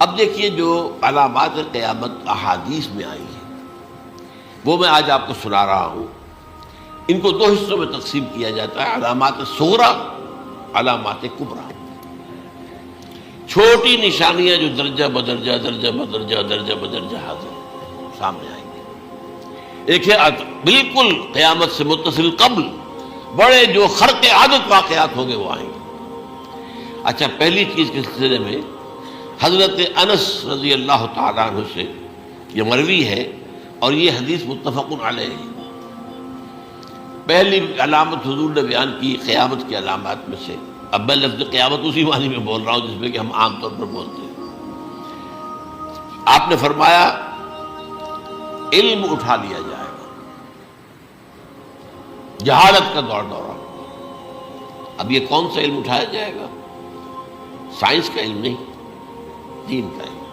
اب دیکھیے جو علامات قیامت احادیث میں آئی ہیں وہ میں آج آپ کو سنا رہا ہوں. ان کو دو حصوں میں تقسیم کیا جاتا ہے، علامات صغریٰ، علامات کبریٰ. چھوٹی نشانیاں جو درجہ بدرجہ درجہ بدرجہ درجہ بدرجہ حاضر سامنے آئیں گے. ایک ہے بالکل قیامت سے متصل قبل بڑے جو خرق عادت واقعات ہوں گے وہ آئیں گے. اچھا، پہلی چیز کے سلسلے میں حضرت انس رضی اللہ تعالیٰ عنہ سے یہ مروی ہے اور یہ حدیث متفق علیہ ہے. پہلی علامت حضور نے بیان کی قیامت کی علامات میں سے. اب میں لفظ قیامت اسی معنی میں بول رہا ہوں جس میں کہ ہم عام طور پر بولتے ہیں. آپ نے فرمایا علم اٹھا لیا جائے گا، جہالت کا دور دورہ. اب یہ کون سا علم اٹھایا جائے گا؟ سائنس کا علم نہیں، دین کا علم.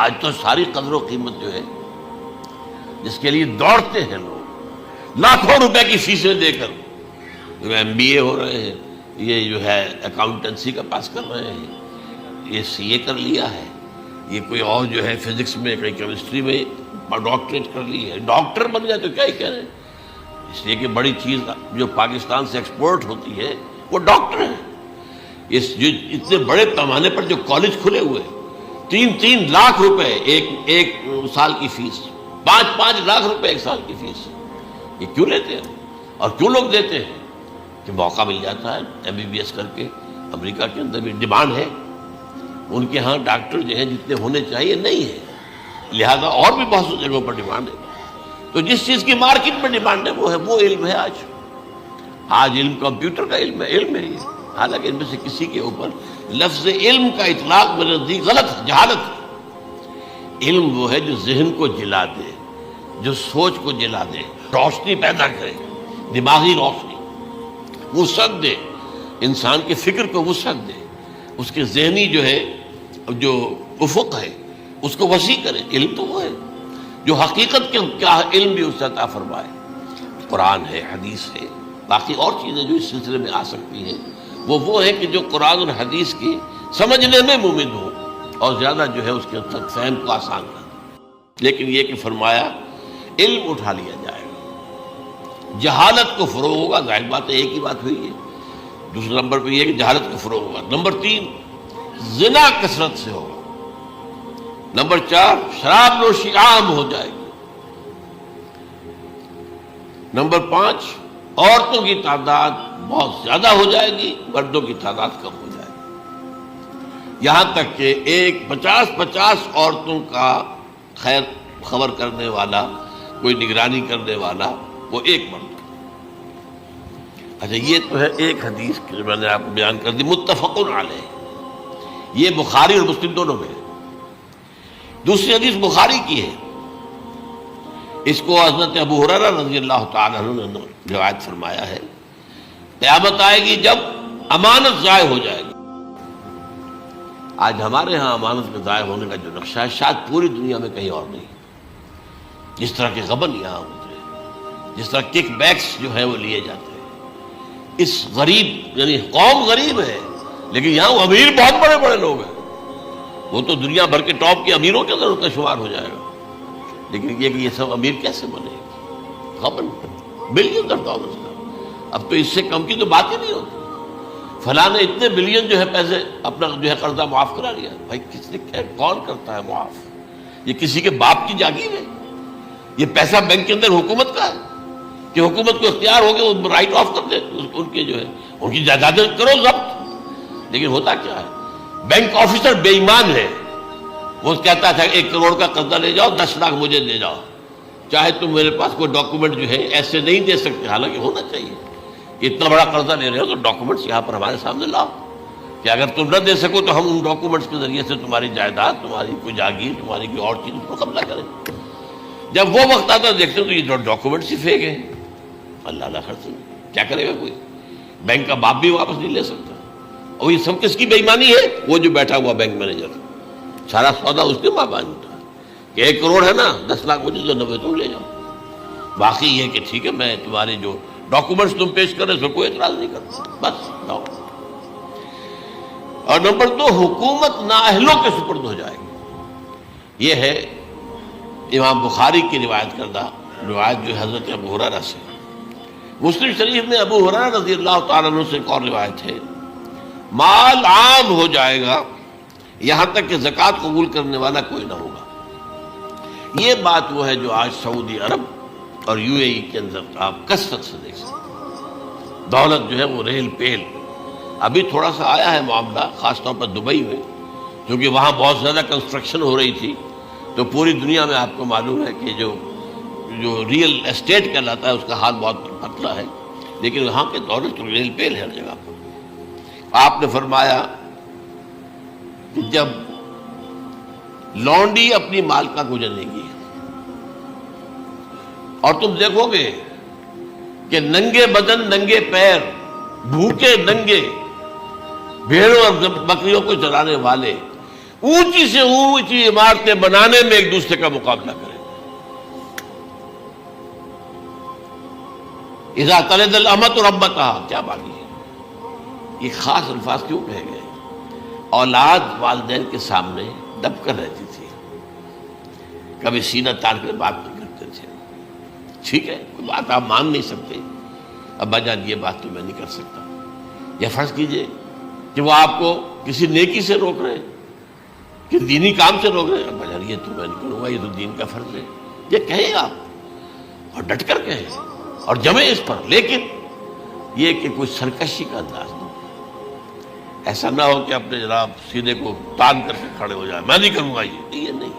آج تو ساری قدر و قیمت جو ہے جس کے لیے دوڑتے ہیں لوگ لاکھوں روپے کی فیسیں دے کر، جو ایم بی اے ہو رہے ہیں، یہ جو ہے اکاؤنٹنسی کا پاس کر رہے ہیں، یہ سی اے کر لیا ہے، یہ کوئی اور جو ہے فزکس میں، کوئی کیمسٹری میں ڈاکٹریٹ کر لی ہے، ڈاکٹر بن گئے تو کیا ہی کہہ رہے ہیں. اس لیے کہ بڑی چیز جو پاکستان سے ایکسپورٹ ہوتی ہے وہ ڈاکٹر ہیں. جو اتنے بڑے پیمانے پر جو کالج کھلے ہوئے، 3 لاکھ روپے ایک سال کی فیس، 5 لاکھ روپے ایک سال کی فیس. یہ کیوں لیتے ہیں اور کیوں لوگ دیتے ہیں؟ کہ موقع مل جاتا ہے ایم بی بی ایس کر کے. امریکہ کے اندر بھی ڈیمانڈ ہے، ان کے ہاں ڈاکٹر جو ہیں جتنے ہونے چاہیے نہیں ہے، لہذا اور بھی بہت سی جگہوں پر ڈیمانڈ ہے. تو جس چیز کی مارکیٹ میں ڈیمانڈ ہے وہ علم ہے. آج علم کمپیوٹر کا علم ہے یہ. حالانکہ ان میں سے کسی کے اوپر لفظ علم کا اطلاق میرے نزدیک غلط ہے، جہالت ہے. علم وہ ہے جو ذہن کو جلا دے، جو سوچ کو جلا دے، روشنی پیدا کرے، دماغی روشنی، وسعت دے، انسان کے فکر کو وسعت دے، اس کے ذہنی جو ہے جو افق ہے اس کو وسیع کرے. علم تو وہ ہے جو حقیقت کے کیا علم بھی اس سے عطا فرمائے. قرآن ہے، حدیث ہے، باقی اور چیزیں جو اس سلسلے میں آ سکتی ہیں وہ ہے کہ جو قرآن اور حدیث کی سمجھنے میں ممد ہو اور زیادہ جو ہے اس کے فہم کو آسان کر. لیکن یہ کہ فرمایا علم اٹھا لیا جائے گا، جہالت کو فروغ ہوگا. ظاہر بات ہے ایک ہی بات ہوئی ہے. دوسرے نمبر پہ یہ کہ جہالت کو فروغ ہوگا. نمبر 3 زنا کثرت سے ہوگا. نمبر 4 شراب نوشی عام ہو جائے گی. نمبر 5 عورتوں کی تعداد بہت زیادہ ہو جائے گی، مردوں کی تعداد کم ہو جائے گی. یہاں تک کہ 50 عورتوں کا خیر خبر کرنے والا، کوئی نگرانی کرنے والا، وہ ایک مرد. اچھا، یہ تو ہے ایک حدیث جو میں نے آپ کو بیان کر دی، متفق علیہ. یہ بخاری اور مسلم دونوں میں ہے. دوسری حدیث بخاری کی ہے. اس کو حضرت ابو ہریرہ رضی اللہ تعالیٰ عنہ نے روایت فرمایا ہے. قیامت آئے گی جب امانت ضائع ہو جائے گی. آج ہمارے ہاں امانت کے ضائع ہونے کا جو نقشہ ہے شاید پوری دنیا میں کہیں اور نہیں. جس طرح کے غبن یہاں ہوتے ہیں، جس طرح کک بیکس جو ہے وہ لیے جاتے ہیں. اس غریب یعنی قوم غریب ہے لیکن یہاں وہ امیر بہت بڑے بڑے لوگ ہیں. وہ تو دنیا بھر کے ٹاپ کے امیروں کے اندر ان کا شمار ہو جائے گا. لیکن یہ کہ یہ سب امیر کیسے بنے؟ غبن بلین ڈالرز کا. اب تو اس سے کم کی تو بات ہی نہیں ہوتی. فلاں نے اتنے بلین جو ہے پیسے اپنا جو ہے قرضہ معاف کرا لیا. بھائی کس نے، کون کرتا ہے معاف؟ یہ کسی کے باپ کی جاگیر ہے. یہ پیسہ بینک کے اندر حکومت کا ہے کہ حکومت کو اختیار ہو گیا وہ رائٹ آف کر دے ان کے جو ہے ان کی جائیدادیں کرو ضبط. لیکن ہوتا کیا ہے، بینک آفیسر بے ایمان ہے. وہ کہتا تھا 1 کروڑ کا قرضہ لے جاؤ، 10 لاکھ مجھے دے جاؤ، چاہے تم میرے پاس کوئی ڈاکومنٹ جو ہے ایسے نہیں دے سکتے. حالانکہ ہونا چاہیے کہ اتنا بڑا قرضہ لے رہے ہو تو ڈاکومنٹس یہاں پر ہمارے سامنے لاؤ کہ اگر تم نہ دے سکو تو ہم ان ڈاکومنٹس کے ذریعے سے تمہاری جائیداد، تمہاری کوئی جاگیر، تمہاری کوئی اور چیز کو قبضہ کریں. جب وہ وقت آتا دیکھتے تو یہ ڈاکومنٹس ہی فیک ہیں. اللہ اللہ خرچ کیا کرے گا کوئی؟ بینک کا باپ بھی واپس نہیں لے سکتا. اور یہ سب کس کی بے ایمانی ہے؟ وہ جو بیٹھا ہوا بینک مینیجر، سارا سودا اس کے ماں باپ ہوتا ہے کہ 1 کروڑ ہے نا، 10 لاکھ مجھے تو 90 تم لے جاؤ. باقی یہ کہ ٹھیک ہے میں تمہارے جو ڈاکومنٹس تم پیش کر رہے اس پر کوئی اعتراض نہیں کرتا، بس جاؤ. اور نمبر 2 حکومت نااہلوں کے سپرد ہو جائے گی. یہ ہے امام بخاری کی روایت کردہ روایت جو حضرت ابو ہریرہ سے. مسلم شریف میں ابو ہریرہ رضی اللہ تعالیٰ عنہ سے ایک اور روایت ہے، مال عام ہو جائے گا یہاں تک کہ زکوٰۃ قبول کرنے والا کوئی نہ ہوگا. یہ بات وہ ہے جو آج سعودی عرب اور یو اے ای کے اندر آپ کثرت سے دیکھ سکتے ہیں. دولت جو ہے وہ ریل پیل. ابھی تھوڑا سا آیا ہے معاملہ خاص طور پر دبئی میں، کیونکہ وہاں بہت زیادہ کنسٹرکشن ہو رہی تھی، تو پوری دنیا میں آپ کو معلوم ہے کہ جو ریئل اسٹیٹ کہلاتا ہے اس کا حال بہت پتلا ہے، لیکن وہاں کے دولت ریل پیل ہے ہر جگہ پر. آپ نے فرمایا کہ جب لونڈی اپنی مالکہ کو جنے گی اور تم دیکھو گے کہ ننگے بدن ننگے پیر بھوکے ننگے بھیڑوں اور بکریوں کو چلانے والے اونچی سے اونچی عمارتیں بنانے میں ایک دوسرے کا مقابلہ کریں. اذا تلد الامۃ ربتها، کیا بات ہے؟ یہ خاص الفاظ کیوں کہے گئے؟ اولاد والدین کے سامنے دب کر رہتی تھی، کبھی سینہ تان کر بات نہیں کرتے تھے. ٹھیک ہے، کوئی بات آپ مان نہیں سکتے، ابا جان یہ بات تو میں نہیں کر سکتا. یا فرض کیجئے کہ وہ آپ کو کسی نیکی سے روک رہے ہیں، کہ دینی کام سے روک رہے ہیں، ابا جان یہ تو میں نہیں کروں گا، یہ تو دین کا فرض ہے. یہ کہیں آپ اور ڈٹ کر کہیں اور جمیں اس پر، لیکن یہ کہ کوئی سرکشی کا انداز نہیں. ایسا نہ ہو کہ اپنے جناب سینے کو تان کر کے کھڑے ہو جائے، میں نہیں کروں گا یہ نہیں،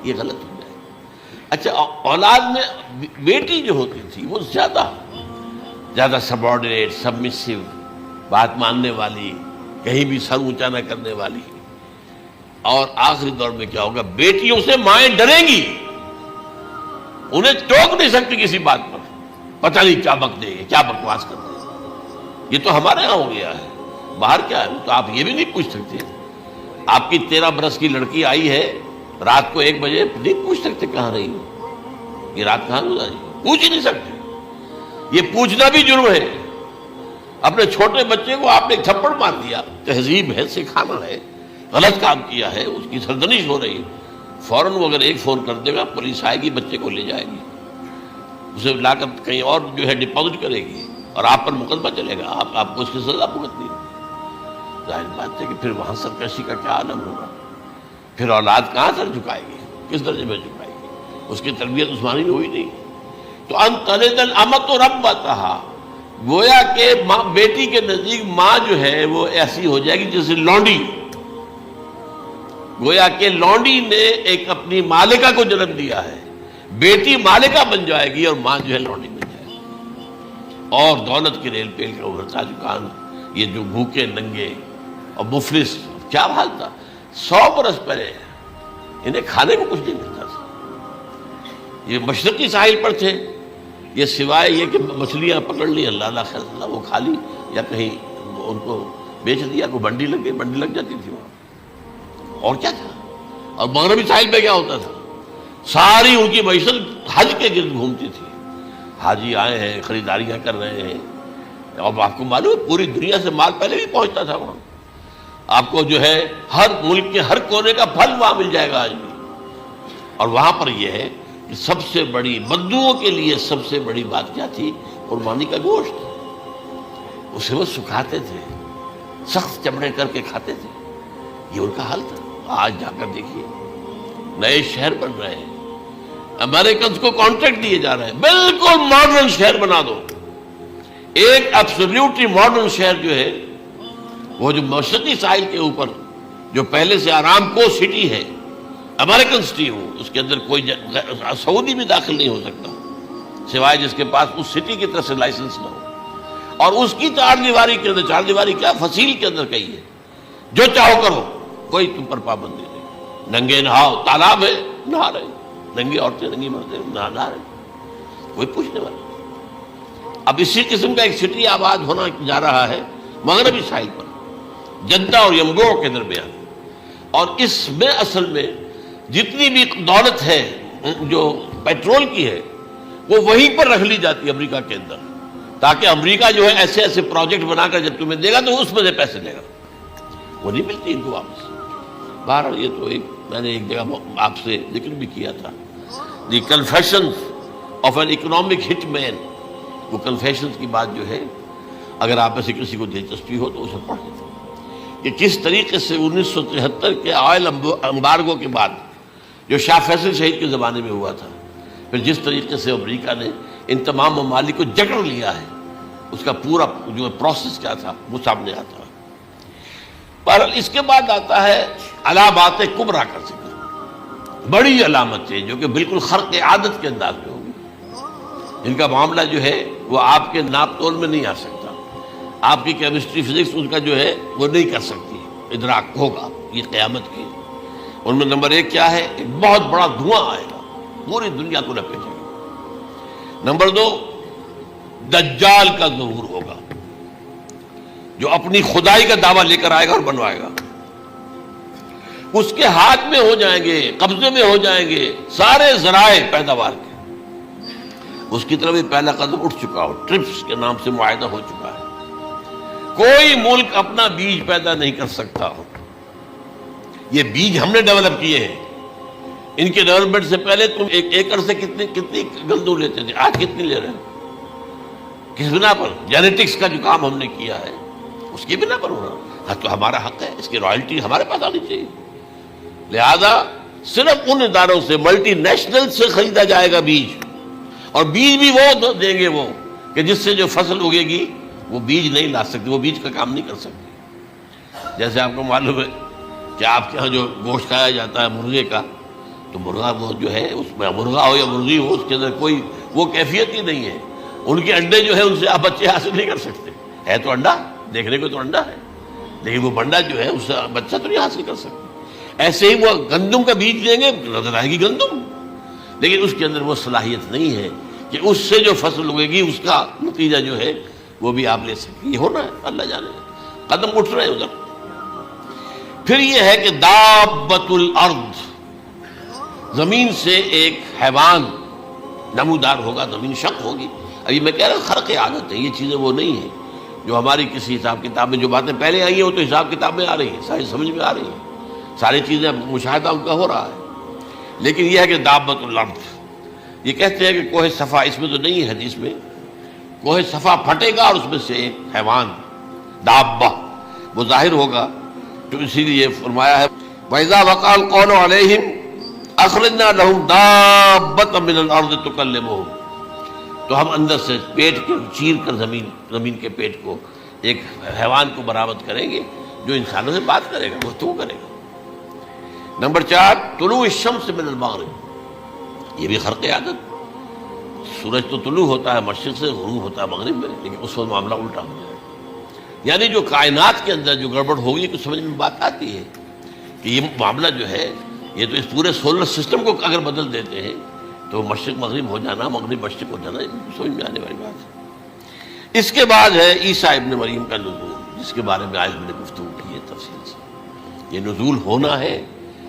یہ غلط ہو جائے. اچھا، اولاد میں بیٹی جو ہوتی تھی وہ زیادہ سبارڈینیٹ، سبمسیو، بات ماننے والی، کہیں بھی سر اونچا نہ کرنے والی. اور آخری دور میں کیا ہوگا؟ بیٹیوں سے مائیں ڈریں گی، انہیں ٹوک نہیں سکتی کسی بات پر، پتہ نہیں کیا بک دے گی، کیا بکواس کر دے گی. یہ تو ہمارے ہاں ہو گیا ہے. باہر کیا ہے تو آپ یہ بھی نہیں پوچھ سکتے. آپ کی 13 برس کی لڑکی آئی ہے رات کو 1 بجے، نہیں پوچھ سکتے کہاں رہی ہو، یہ رات کہاں گزاری، پوچھ ہی نہیں سکتے. یہ پوچھنا بھی جرم ہے. اپنے چھوٹے بچے کو آپ نے تھپڑ مار دیا، تہذیب ہے، سکھانا ہے، غلط کام کیا ہے، اس کی سرزنش ہو رہی ہے، فوراً وہ اگر ایک فون کر دے گا پولیس آئے گی، بچے کو لے جائے گی، اسے لا کر کہیں اور جو ہے ڈپازٹ کرے گی اور آپ پر مقدمہ چلے گا، آپ کو اس کی سزا بھگتنی ہے. ظاہر بات ہے کہ پھر وہاں سرکشی کا کیا عالم ہوگا. پھر اولاد کہاں سر جھکائے گی، کس درجے میں جھکائے گی؟ اس کی تربیت عثمانی میں ہوئی نہیں. تو ان تلد الامۃ ربتها، گویا کہ ماں بیٹی کے نزدیک ماں جو ہے وہ ایسی ہو جائے گی جیسے لونڈی. گویا کہ لونڈی نے ایک اپنی مالکہ کو جنم دیا ہے، بیٹی مالکہ بن جائے گی اور ماں جو ہے لونڈی بن جائے گی. اور دولت کی ریل پیل کا ابھرتا دکان، یہ جو بھوکے ننگے اور مفلس، کیا حال تھا 100 برس پہلے، انہیں کھانے کو کچھ نہیں ملتا تھا. یہ مشرقی ساحل پر تھے، یہ سوائے یہ کہ مچھلیاں پکڑ لی، اللہ خیر اللہ، وہ کھا لی یا کہیں ان کو بیچ دیا، کوئی بنڈی لگ گئی، بنڈی لگ جاتی تھی وہاں. اور کیا تھا؟ اور مغربی ساحل پہ کیا ہوتا تھا؟ ساری ان کی معیشت حج کے گرد گھومتی تھی. حاجی آئے ہیں، خریداریاں کر رہے ہیں، اور آپ کو معلوم ہے پوری دنیا سے مال پہلے بھی پہنچتا تھا وہاں. آپ کو جو ہے ہر ملک کے ہر کونے کا پھل وہاں مل جائے گا آج بھی. اور وہاں پر یہ ہے کہ سب سے بڑی بدوؤں کے لیے سب سے بڑی بات کیا تھی؟ قربانی کا گوشت. اسے وہ سکھاتے تھے، سخت چمڑے کر کے کھاتے تھے. یہ ان کا حال تھا. آج جا کر دیکھیے نئے شہر بن رہے ہیں، امریکنز کو کانٹریکٹ دیے جا رہے ہیں، بالکل ماڈرن شہر بنا دو. ایک ایبسلیوٹلی ماڈرن شہر جو ہے وہ جو مشرقی ساحل کے اوپر جو پہلے سے آرام کو سٹی ہے، امریکن سٹی ہو، اس کے اندر کوئی سعودی بھی داخل نہیں ہو سکتا سوائے جس کے پاس اس سٹی کی طرف سے لائسنس نہ ہو. اور اس کی 4 دیواری کے اندر، 4 دیواری کیا فصیل کے اندر کہی ہے، جو چاہو کرو، کوئی تم پر پابندی نہیں. ننگے نہاؤ، تالاب ہے نہا رہے، ننگی عورتیں ننگی مردیں نہا رہے، کوئی پوچھنے والا. اب اسی قسم کا ایک سٹی آباد ہونا جا رہا ہے مغربی ساحل پر، جدہ اور یمگو کے درمیان. اور اس میں اصل میں جتنی بھی دولت ہے جو پیٹرول کی ہے وہ وہیں پر رکھ لی جاتی ہے امریکہ کے اندر، تاکہ امریکہ جو ہے ایسے ایسے پروجیکٹ بنا کر جب تمہیں دے گا تو اس میں سے پیسے لے گا. وہ نہیں ملتی ان کو واپس. بہرحال یہ تو میں نے ایک جگہ آپ سے ذکر بھی کیا تھا، دی کنفیشنز آف این اکنامک ہٹ مین. وہ کنفیشنز کی بات جو ہے اگر آپ میں سے کسی کو دلچسپی ہو تو اسے پڑھیں کہ کس طریقے سے 1973 کے آئل امبارگو کے بعد جو شاہ فیصل شہید کے زمانے میں ہوا تھا، پھر جس طریقے سے امریکہ نے ان تمام ممالک کو جکڑ لیا ہے، اس کا پورا جو پروسیس کیا تھا وہ سامنے آتا ہے. بہرحال اس کے بعد آتا ہے علامات کبریٰ کا ذکر، بڑی علامتیں جو کہ بالکل خرق عادت کے انداز میں ہوگی، ان کا معاملہ جو ہے وہ آپ کے ناپ تول میں نہیں آ سکتا، آپ کی کیمسٹری فزکس ان کا جو ہے وہ نہیں کر سکتی، ادراک ہوگا یہ قیامت کی. ان میں نمبر 1 کیا ہے؟ ایک بہت بڑا دھواں آئے گا، پوری دنیا کو لپیٹے گا. نمبر 2 دجال کا ظہور ہوگا، جو اپنی خدائی کا دعویٰ لے کر آئے گا اور بنوائے گا. اس کے ہاتھ میں ہو جائیں گے، قبضے میں ہو جائیں گے سارے ذرائع پیداوار کے. اس کی طرف پہلا قدم اٹھ چکا ہو، ٹرپس کے نام سے معاہدہ ہو چکا ہے. کوئی ملک اپنا بیج پیدا نہیں کر سکتا ہو. یہ بیج ہم نے ڈیولپ کیے ہیں. ان کے ڈیولپمنٹ سے پہلے تم ایک ایکڑ سے کتنی گندم لیتے تھے، آج کتنی لے رہے ہو؟ کس بنا پر؟ جینیٹکس کا جو کام ہم نے کیا ہے اس کی بنا پر ہو رہا. تو ہمارا حق ہے، اس کی رائلٹی ہمارے پاس آنی چاہیے. لہذا صرف ان اداروں سے، ملٹی نیشنل سے خریدا جائے گا بیج، اور بیج بھی وہ دیں گے وہ کہ جس سے جو فصل اگے گی وہ بیج نہیں لا سکتے، وہ بیج کا کام نہیں کر سکتے. جیسے آپ کو معلوم ہے کہ آپ کے ہاں جو گوشت کھایا جاتا ہے مرغے کا، تو مرغا وہ جو ہے اس میں مرغا ہو یا مرغی ہو، اس کے اندر کوئی وہ کیفیت ہی نہیں ہے. ان کے انڈے جو ہے ان سے آپ بچے حاصل نہیں کر سکتے. ہے تو انڈا، دیکھنے کو تو انڈا ہے، لیکن وہ بنڈا جو ہے اس سے بچہ تو نہیں حاصل کر سکتے. ایسے ہی وہ گندم کا بیج لیں گے، نظر آئے گی گندم، لیکن اس کے اندر وہ صلاحیت نہیں ہے کہ اس سے جو فصل اگے گی اس کا نتیجہ جو ہے وہ بھی آپ لے سکیں. یہ ہونا ہے، اللہ جانے قدم اٹھ رہے ہیں ادھر. پھر یہ ہے کہ دابۃ الارض، زمین سے ایک حیوان نمودار ہوگا، زمین شق ہوگی. ابھی میں کہہ رہا ہوں خرق عادت ہے، یہ چیزیں وہ نہیں ہیں جو ہماری کسی حساب کتاب میں جو باتیں پہلے آئی ہیں وہ تو حساب کتاب میں آ رہی ہیں، ساری سمجھ میں آ رہی ہیں، ساری چیزیں مشاہدہ ان کا ہو رہا ہے. لیکن یہ ہے کہ دابۃ الارض، یہ کہتے ہیں کہ کوہ صفا، اس میں تو نہیں ہے حدیث میں، کوہ صفا پھٹے گا اور اس میں سے ایک حیوان دابہ وہ ظاہر ہوگا. تو اسی لیے فرمایا ہے وَإِذَا وَقَعَ الْقَوْلُ عَلَيْهِمْ أَخْرَجْنَا لَهُمْ دَابَّةً مِّنَ الْأَرْضِ تُكَلِّمُهُمْ. تو ہم اندر سے پیٹ کے چیر کر زمین کے پیٹ کو ایک حیوان کو برآمد کریں گے جو انسانوں سے بات کرے گا، گفتگو کرے گا. نمبر 4 طلوع الشمس من المغرب، یہ بھی خرق عادت. سورج تو طلوع ہوتا ہے مشرق سے، غروب ہوتا ہے مغرب میں، لیکن اس وقت معاملہ الٹا ہو جائے گا. یعنی جو کائنات کے اندر جو گڑبڑ ہوگی کچھ سمجھ میں بات آتی ہے کہ یہ معاملہ جو ہے یہ تو اس پورے سولر سسٹم کو اگر بدل دیتے ہیں تو مشرق مغرب ہو جانا، مغرب مشرق ہو جانا، سمجھ میں آنے والی بات ہے. اس کے بعد ہے عیسیٰ ابن مریم کا نزول، جس کے بارے میں آج ہم نے گفتگو کی ہے تفصیل سے. یہ نزول ہونا ہے،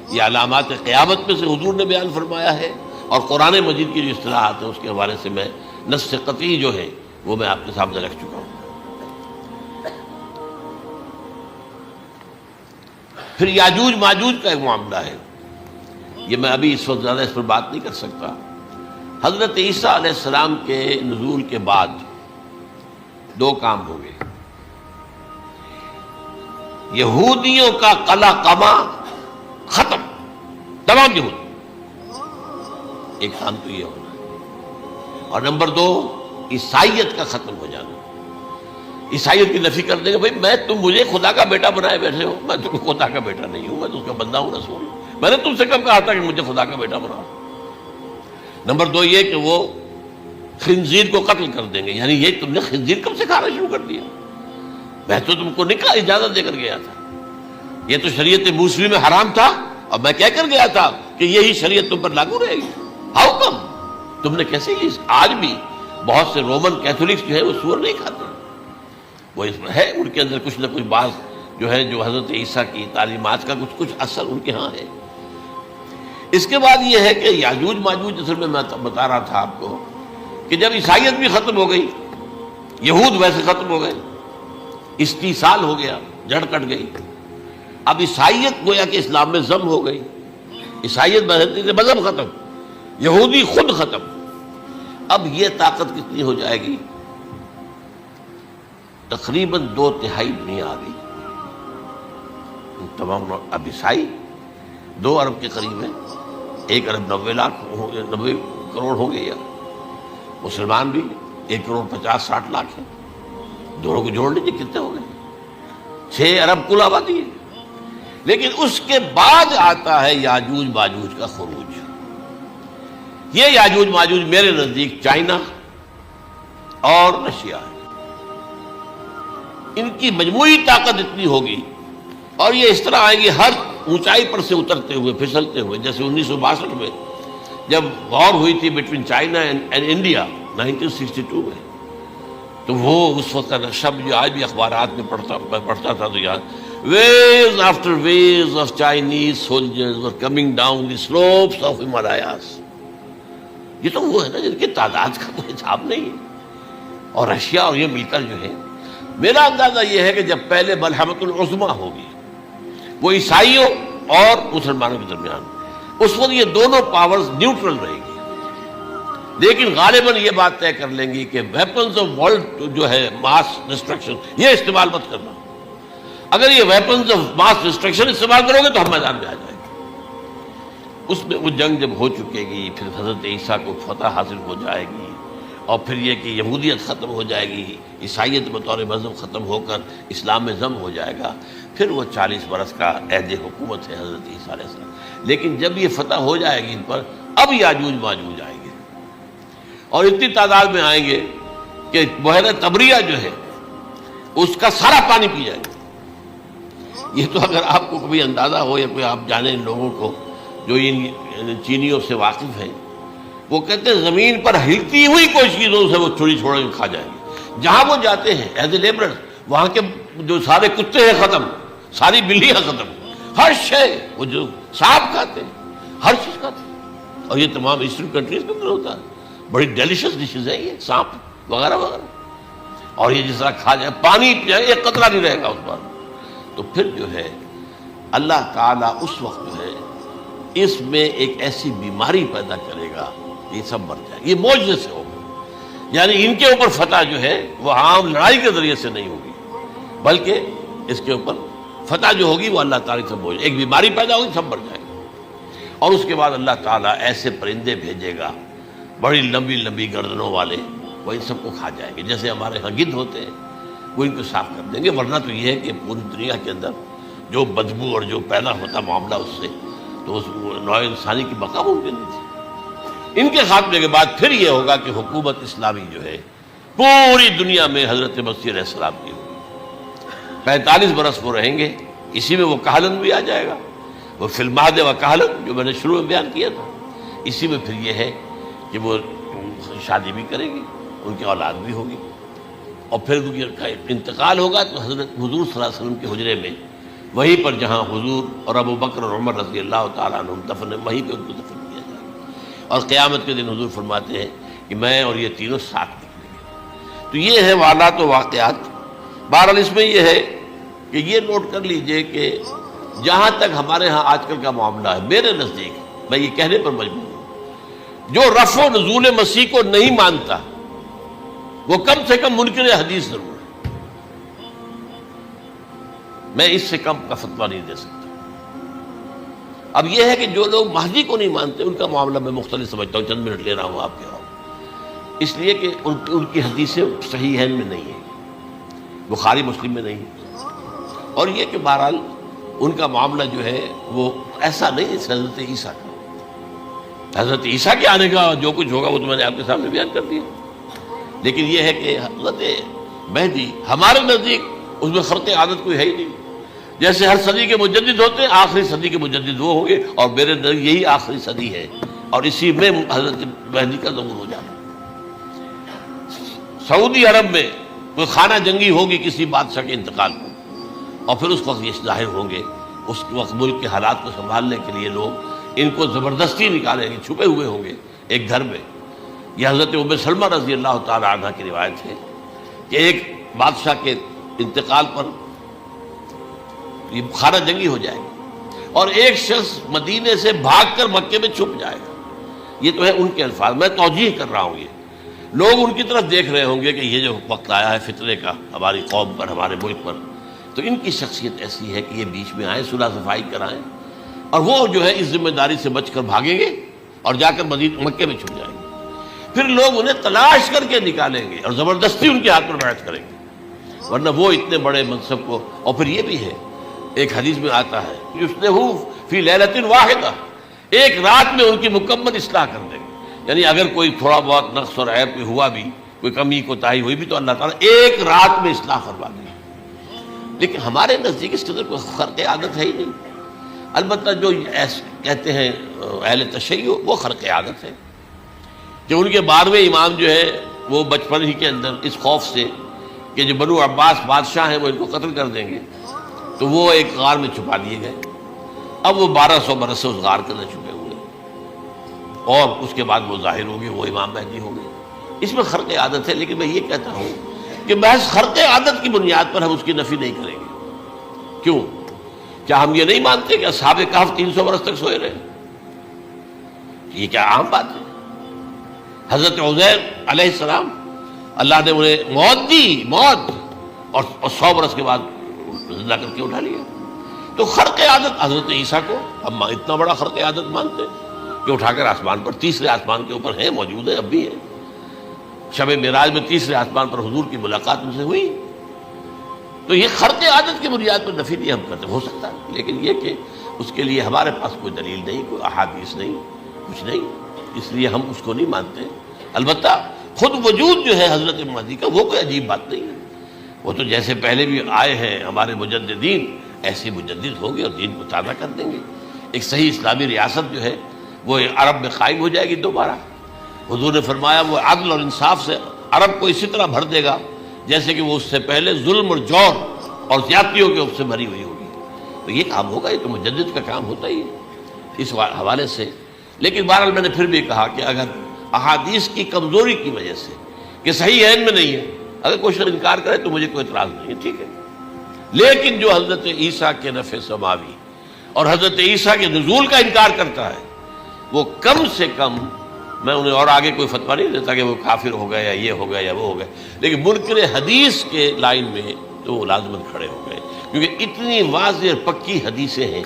یہ علامات قیامت میں سے حضور نے بیان فرمایا ہے، اور قرآن مجید کی جو اصطلاحات ہیں اس کے حوالے سے میں نص قطعی جو ہے وہ میں آپ کے سامنے رکھ چکا ہوں. پھر یاجوج ماجوج کا ایک معاملہ ہے، یہ میں ابھی اس وقت زیادہ اس پر بات نہیں کر سکتا. حضرت عیسیٰ علیہ السلام کے نزول کے بعد 2 کام ہو گئے. یہودیوں کا قلع قمع ختم، تمام یہود، ایک کام تو یہ ہونا ہے. اور نمبر 2 عیسائیت کا ختم ہو جانا. عیسائیت کی نفی کر دیں گے، بھائی تم مجھے خدا کا بیٹا بنائے بیٹھے ہو، میں تم خدا کا بیٹا نہیں ہوں، میں تو اس کا بندہ ہوں، رسول ہوں. میں نے تم سے کب کہا تھا کہ مجھے خدا کا بیٹا بناؤ. نمبر 2 یہ کہ وہ خنزیر کو قتل کر دیں گے. یعنی یہ تم نے خنزیر کب سے کھانا شروع کر دیا؟ میں تو تم کو نکاح اجازت دے کر گیا تھا، یہ تو شریعت موسوی میں حرام تھا، اور میں کہہ کر گیا تھا کہ یہی شریعت تم پر لاگو رہے گی. ہاؤ کم تم نے کیسے یہ؟ آج بھی بہت سے رومن کیتھولکس جو ہے وہ سور نہیں کھاتے، وہ اس میں ہے ان کے اندر کچھ نہ کچھ بات جو ہے جو حضرت عیسیٰ کی تعلیمات کا کچھ اثر ان کے ہاں ہے. اس کے بعد یہ ہے کہ یاجوج ماجوج، اصل میں بتا رہا تھا آپ کو کہ جب عیسائیت بھی ختم ہو گئی، یہود ویسے ختم ہو گئے، استیصال ہو گیا، جڑ کٹ گئی، اب عیسائیت گویا کہ اسلام میں ضم ہو گئی، عیسائیت مذہب ختم، یہودی خود ختم. اب یہ طاقت کتنی ہو جائے گی؟ تقریباً 2/3 دنیا آ گئی. تمام اب عیسائی 2 ارب کے قریب ہیں، 1 ارب 90 کروڑ ہوں گے، یا مسلمان بھی 1 کروڑ 50-60 لاکھ ہیں. دونوں کو جوڑ لیجیے کتنے ہو گئے؟ 6 ارب کل آبادی ہے. لیکن اس کے بعد آتا ہے یاجوج ماجوج کا خروج. یہ یاجوج ماجوج میرے نزدیک چائنا اور رشیا ہے. ان کی مجموعی طاقت اتنی ہوگی، اور یہ اس طرح آئیں گے ہر اونچائی پر سے اترتے ہوئے، پھسلتے ہوئے. جیسے 1962 میں جب وار ہوئی تھی بٹوین چائنا اینڈ انڈیا 1962 میں، تو وہ اس وقت کا نقشہ جو آج بھی اخبارات میں پڑھتا تھا تو یاد، waves after waves of Chinese soldiers were coming down the slopes of Himalayas. یہ تو وہ ہے نا جن کی تعداد کا کوئی حساب نہیں ہے. اور رشیا اور یہ مل کر جو ہے، میرا اندازہ یہ ہے کہ جب پہلے ملحمۃ العظمیٰ ہوگی وہ عیسائیوں اور مسلمانوں کے درمیان، اس وقت یہ دونوں پاورز نیوٹرل رہے گی. لیکن غالباً یہ بات طے کر لیں گی کہ ویپنز آف ورلڈ جو ہے ماس ڈسٹرکشن، یہ استعمال مت کرنا. اگر یہ ویپنز آف ماس ڈسٹرکشن استعمال کرو گے تو ہم میدان میں آ جائیں گے. اس میں وہ جنگ جب ہو چکے گی، پھر حضرت عیسیٰ کو فتح حاصل ہو جائے گی، اور پھر یہ کہ یہودیت ختم ہو جائے گی، عیسائیت بطور مذہب ختم ہو کر اسلام میں ضم ہو جائے گا. پھر وہ 40 برس کا عہد حکومت ہے حضرت عیسیٰ علیہ السلام. لیکن جب یہ فتح ہو جائے گی ان پر، اب یاجوج ماجوج آئیں گے، اور اتنی تعداد میں آئیں گے کہ بحیرہ طبریہ جو ہے اس کا سارا پانی پی جائیں گے. یہ تو اگر آپ کو کبھی اندازہ ہو، یا کوئی آپ جانیں ان لوگوں کو جو ان چینیوں سے واقف ہیں، وہ کہتے ہیں زمین پر ہلتی ہوئی کوئی چیزوں سے وہ چھوڑی چھوڑ کے کھا جائیں گے. جہاں وہ جاتے ہیں ایز اے لیبرر، وہاں کے جو سارے کتے ہیں ختم، ساری بلیاں ختم، ہر شے، وہ جو سانپ کھاتے ہیں، ہر چیز کھاتے ہیں. اور یہ تمام ایسٹرن کنٹریز کے اندر ہوتا ہے. بڑی ڈیلیشس ڈشز ہیں یہ سانپ وغیرہ وغیرہ. اور یہ جس طرح کھا جائے، پانی پی، ایک قطرہ نہیں رہے گا اس پر. تو پھر جو ہے اللہ تعالیٰ اس وقت جو ہے اس میں ایک ایسی بیماری پیدا کرے گا کہ یہ سب مر جائے گا. یہ معجزے سے ہوگا. یعنی ان کے اوپر فتح جو ہے وہ عام لڑائی کے ذریعے سے نہیں ہوگی، بلکہ اس کے اوپر فتح جو ہوگی وہ اللہ تعالیٰ سے بوجھ، ایک بیماری پیدا ہوگی، سب مر جائے گا. اور اس کے بعد اللہ تعالیٰ ایسے پرندے بھیجے گا بڑی لمبی لمبی گردنوں والے، وہ ان سب کو کھا جائیں گے. جیسے ہمارے ہاں گدھ ہوتے ہیں، وہ ان کو صاف کر دیں گے. ورنہ تو یہ ہے کہ پوری دنیا کے اندر جو بدبو اور جو پیدا ہوتا معاملہ اس سے، تو اس نوع انسانی کی بقا ممکن نہیں تھی. ان کے خاتمے کے بعد پھر یہ ہوگا کہ حکومت اسلامی جو ہے پوری دنیا میں حضرت مسیح علیہ السلام کی ہوگی. 45 برس وہ رہیں گے، اسی میں وہ کہلن بھی آ جائے گا. وہ فی المہد و کہلن جو میں نے شروع میں بیان کیا تھا، اسی میں پھر یہ ہے کہ وہ شادی بھی کریں گے، ان کی اولاد بھی ہوگی. اور پھر ان کا انتقال ہوگا تو حضرت حضور صلی اللہ علیہ وسلم کے حجرے میں، وہیں پر جہاں حضور اور ابو بکر اور عمر رضی اللہ تعالیٰ عنہم دفن ہیں، وہیں پہ ان کو دفن کیا جائے گا. اور قیامت کے دن حضور فرماتے ہیں کہ میں اور یہ تینوں ساتھ نکلیں گے. تو یہ ہے حالات و واقعات. بہرحال اس میں یہ ہے کہ یہ نوٹ کر لیجئے کہ جہاں تک ہمارے ہاں آج کل کا معاملہ ہے، میرے نزدیک میں یہ کہنے پر مجبور ہوں، جو رفع و نزول مسیح کو نہیں مانتا وہ کم سے کم منکر حدیث ضرور ہے. میں اس سے کم کا فتویٰ نہیں دے سکتا. اب یہ ہے کہ جو لوگ مہدی کو نہیں مانتے ان کا معاملہ میں مختلف سمجھتا ہوں. چند منٹ لے رہا ہوں آپ کے وہاں، اس لیے کہ ان کی حدیثیں صحیح ہیں میں نہیں ہیں، بخاری مسلم میں نہیں. اور یہ کہ بہرحال ان کا معاملہ جو ہے وہ ایسا نہیں ہے حضرت عیسیٰ کا. حضرت عیسیٰ کے آنے کا جو کچھ ہوگا وہ تو میں نے آپ کے سامنے بیان کر دیا. لیکن یہ ہے کہ حضرت مہدی ہمارے نزدیک اس میں خرق عادت کوئی ہے ہی نہیں. جیسے ہر صدی کے مجدد ہوتے ہیں، آخری صدی کے مجدد وہ ہوں گے، اور میرے نزدیک یہی آخری صدی ہے، اور اسی میں حضرت مہدی کا ظہور ہو جانا. سعودی عرب میں کوئی خانہ جنگی ہوگی کسی بادشاہ کے انتقال کو، اور پھر اس وقت یہ ظاہر ہوں گے. اس وقت ملک کے حالات کو سنبھالنے کے لیے لوگ ان کو زبردستی نکالیں گے، چھپے ہوئے ہوں گے ایک گھر میں. یہ حضرت ام سلمہ رضی اللہ تعالی عنہ کی روایت ہے کہ ایک بادشاہ کے انتقال پر یہ خانہ جنگی ہو جائے گا، اور ایک شخص مدینے سے بھاگ کر مکے میں چھپ جائے گا۔ یہ تو ہے ان کے الفاظ، میں توجیہ کر رہا ہوں۔ یہ لوگ ان کی طرف دیکھ رہے ہوں گے کہ یہ جو وقت آیا ہے فتنے کا ہماری قوم پر، ہمارے ملک پر، تو ان کی شخصیت ایسی ہے کہ یہ بیچ میں آئیں، صلح صفائی کرائیں، اور وہ جو ہے اس ذمہ داری سے بچ کر بھاگیں گے اور جا کر مکے میں چھپ جائیں گے۔ پھر لوگ انہیں تلاش کر کے نکالیں گے اور زبردستی ان کے ہاتھ پر بیعت کریں گے، ورنہ وہ اتنے بڑے منصب کو۔ اور پھر یہ بھی ہے، ایک حدیث میں آتا ہے کہ یصلحو فی لیلۃ واحدہ، ایک رات میں ان کی مکمل اصلاح کر دیں گے۔ یعنی اگر کوئی تھوڑا بہت نقص اور عیب ہوا بھی، کوئی کمی کوتاہی ہوئی بھی، تو اللہ تعالیٰ ایک رات میں اصلاح کروا دیں گے۔ لیکن ہمارے نزدیک اس قدر کوئی خرق عادت ہے ہی نہیں۔ البتہ جو کہتے ہیں اہل تشیع، وہ خرق عادت ہے کہ ان کے 12ویں امام جو ہے وہ بچپن ہی کے اندر اس خوف سے کہ جو بنو عباس بادشاہ ہیں وہ ان کو قتل کر دیں گے، تو وہ ایک غار میں چھپا دیے گئے۔ اب وہ 1200 برس سے اس غار کے اندر چھپے ہوئے، اور اس کے بعد وہ ظاہر ہو گئے، وہ امام مہدی ہو گئے۔ اس میں خرق عادت ہے، لیکن میں یہ کہتا ہوں کہ محض خرق عادت کی بنیاد پر ہم اس کی نفی نہیں کریں گے۔ کیوں؟ کیا ہم یہ نہیں مانتے کہ اصحاب کہف 300 برس تک سوئے رہے؟ یہ کیا عام بات ہے؟ حضرت عزیر علیہ السلام، اللہ نے انہیں موت دی، موت، اور 100 برس کے بعد زندہ کر کے اٹھا لیا۔ تو خرق عادت حضرت عیسیٰ کو ہم اتنا بڑا خرق عادت مانتے ہیں کہ اٹھا کر آسمان پر، تیسرے آسمان کے اوپر ہیں، موجود ہے، اب بھی ہے۔ شب معراج میں تیسرے آسمان پر حضور کی ملاقات ان سے ہوئی۔ تو یہ خرق عادت کی بنیاد پر نفی نہیں ہم کرتے، ہو سکتا ہے، لیکن یہ کہ اس کے لیے ہمارے پاس کوئی دلیل نہیں، کوئی احادیث نہیں، کچھ نہیں، اس لیے ہم اس کو نہیں مانتے۔ البتہ خود وجود جو ہے حضرت مہدی کا، وہ کوئی عجیب بات نہیں ہے۔ وہ تو جیسے پہلے بھی آئے ہیں ہمارے مجددین، ایسے مجدد ہوں گے اور دین کو تازہ کر دیں گے۔ ایک صحیح اسلامی ریاست جو ہے وہ عرب میں قائم ہو جائے گی دوبارہ۔ حضور نے فرمایا وہ عدل اور انصاف سے عرب کو اسی طرح بھر دے گا جیسے کہ وہ اس سے پہلے ظلم اور جور اور زیادتیوں کے سے بھری ہوئی ہوگی۔ تو یہ کام ہوگا، یہ تو مجدد کا کام ہوتا ہی ہے اس حوالے سے۔ لیکن بہرحال میں نے پھر بھی کہا کہ اگر احادیث کی کمزوری کی وجہ سے کہ صحیح عین میں نہیں ہے، اگر کوئی شخص انکار کرے تو مجھے کوئی اعتراض نہیں ہے، ٹھیک ہے۔ لیکن جو حضرت عیسیٰ کے نفع سماوی اور حضرت عیسیٰ کے نزول کا انکار کرتا ہے، وہ کم سے کم، میں انہیں اور آگے کوئی فتویٰ نہیں دیتا کہ وہ کافر ہو گئے یا یہ ہو گئے یا وہ ہو گئے، لیکن منکر حدیث کے لائن میں تو وہ لازماً کھڑے ہو گئے، کیونکہ اتنی واضح اور پکی حدیثیں ہیں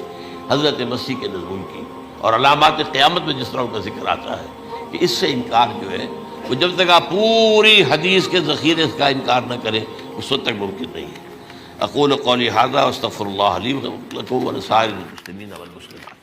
حضرت مسیح کے نزول کی، اور علامات قیامت میں جس طرح ان کا ذکر آتا ہے کہ اس سے انکار جو ہے وہ جب تک آپ پوری حدیث کے ذخیرے کا انکار نہ کریں اس وقت تک ممکن نہیں ہے۔ اقول قولی ھذا واستغفر اللہ لی ولکم ولسائر المسلمین والمسلمات۔